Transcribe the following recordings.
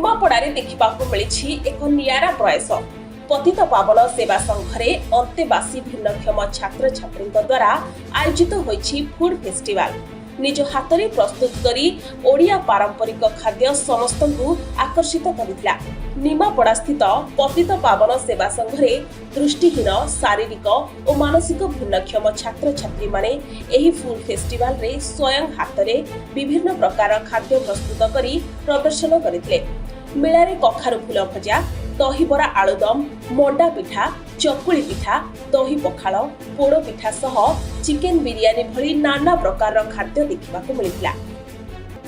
निमापड़ारे देखिबाकु मिलिछि एक नियारा प्रयास। पतित पावन सेवा संघरे अंतेवासी भिन्नक्षम छात्र छात्री द्वारा आयोजित होइछि फूड फेस्टिवल। निज हाथरे प्रस्तुत करी ओडिया पारंपरिक खाद्य समस्तଙ୍କୁ आकर्षित करितला। निमापड़ा स्थित पतित पावन सेवा संघरे दृष्टिहीन शारीरिक और मानसिक भिन्नक्षम छात्र छात्री माने एही फूड फेस्टिवल रे स्वयं हाथरे विभिन्न प्रकार खाद्य प्रस्तुत करी प्रदर्शन करथिले। मेलारे कखारु फूल भजा, दहीबरा आलुदम, मंडा पिठा, चकुली पिठा, दही पखाल, पोड़ पिठा सह चिकेन बिरियानी भली नाना प्रकार खाद्य देखिबाकु मिलिथिला।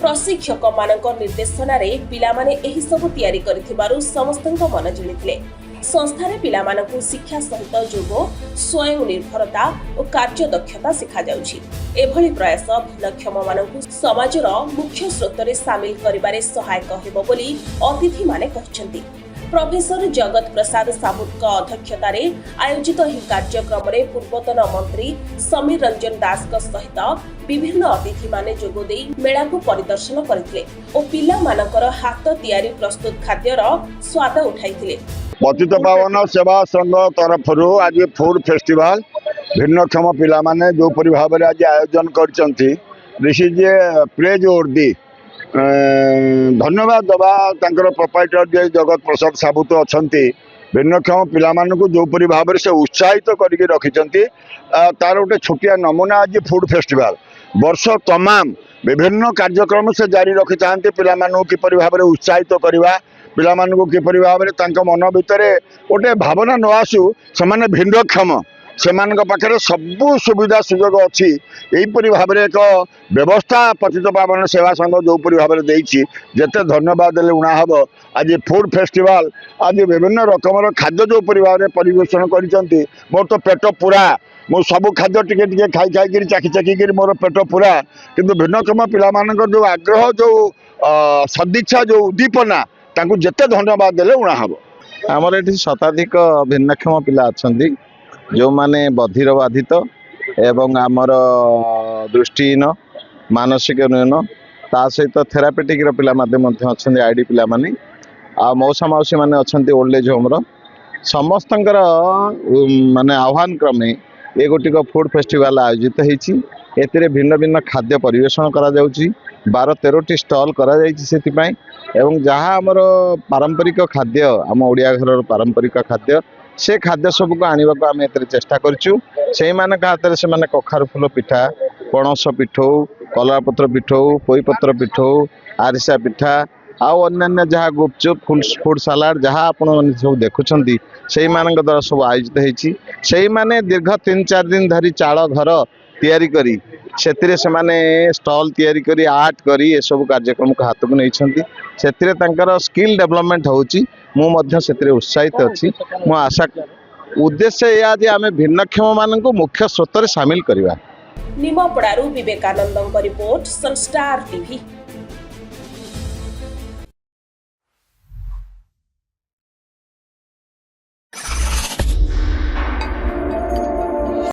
प्रशिक्षक मानक निर्देशन रे पिला माने एही सब तयारी करथिबारु समस्तଙ୍କ मन जिलिथिले। संस्थारे पिला मानकु शिक्षा सहित जोग, स्वयं निर्भरता और कार्य दक्षता शिखा जाउछि। एभली प्रयास भिन्नक्षम मानकु समाजर मुख्य स्रोतरे सामिल करिबारे सहायक हेबो बोली अतिथि माने कहछन्ति। प्रोफेसर जगत प्रसाद साबुत अध्यक्षतार आयोजित यह कार्यक्रम में पूर्वतन मंत्री समीर रंजन दास सहित विभिन्न अतिथि माने जोगदे मेला को परिदर्शन करथिले और पिला मानकर हाथ तैयारी प्रस्तुत खाद्यर स्वाद उठाइथिले। पतित पावन सेवा संघ तरफ आज फूड फेस्टिवल भिन्नक्षम पिला माने जो परि भाव में आज आयोजन करछन्ति दिस इज ए प्रेज वर्दी। धन्यवाद दबा तांकर प्रोप्राइटर जे जगत प्रसाद साबुत अछंती भिन्नक्षम पिला मानकु जो परि भाव से उत्साहित करके रखिछन्ति। तार गोटे छोटिया नमूना आज फूड फेस्टिवल वर्ष तमाम विभिन्न कार्यक्रम से जारी रखि चाहते पिला मानकु किपरि भाव में उत्साहित करवा, पिला मानकु किपरि भाव में तांका मन भितरे गोटे भावना न आसु समान भिन्नक्षम सेमानक पाखरे सबु सुविधा सुजोग अच्छी। यहीपरि भाव में एक व्यवस्था पतित पावन सेवा संघ जो परि भाव में देइछि जेते धन्यवाद देले उणा हबो। आज फूड फेस्टिवल आज विभिन्न रकम खाद्य जो परि भाव में परिवेषण करिसंती मोर तो पेट पूरा, मो सब खाद्य टिके टिके खाई खाई चाखी चाखी मोर पेट पूरा। किंतु भिन्नक्षम पिला मानक जो आग्रह जो सदिच्छा जो उद्दीपना तांकु जेते धन्यवाद देले उणा हबो। आमर एठी शताधिक भिन्नक्षम पिला अछंती जो माने बधिर बाधित एवं आमर दृष्टिहीन मानसिक न्यून ता सहित थेरापेटिक पिला अच्छा आईडी पिला माने आ मौसा मौसी माने अच्छा ओल्ड एज होम समस्तंकर माने आह्वान क्रमे ये गोटिक फूड फेस्टिवल आयोजित होती। एतिरे भिन्न भिन्न खाद्य परिवेषण करा जाउची 12-13टी स्टॉल करा जाइछि सेतिपई एवं जहाँ आमर पारंपरिक खाद्य आम ओडिया घर पारंपरिक खाद्य से खाद्य सबको आने को आम एते चेष्टा करछु। से मानक हाथ से माने कखारु फूल पिठा, पणस पिठौ, कलरा पत्र पिठौ, पोई पत्र पिठौ, आरिसा पिठा आउ अन्य जहाँ गुपचुप फूड सालाड जहाँ आपण सब देखुछंती से मानक द्वारा सब आयोजित होइछि। से माने दीर्घ 3-4 दिन धरी चाଳ घर तैयारी करी सेतिरे से माने स्टॉल तैयारी करी आर्ट करी ए सब कार्यक्रम को हाथ को नैछंती। सेतिरे तांकर स्किल डेवलपमेंट होउछि। मु मध्य सेतिरे उत्साहित अछि। मु आशा उद्देश्य या जे आमे भिन्नक्षम माननको मुख्य स्रोत रे शामिल करबा। निमापड़ारू विवेकानंदଙ୍କ रिपोर्ट सनस्टार टीवी।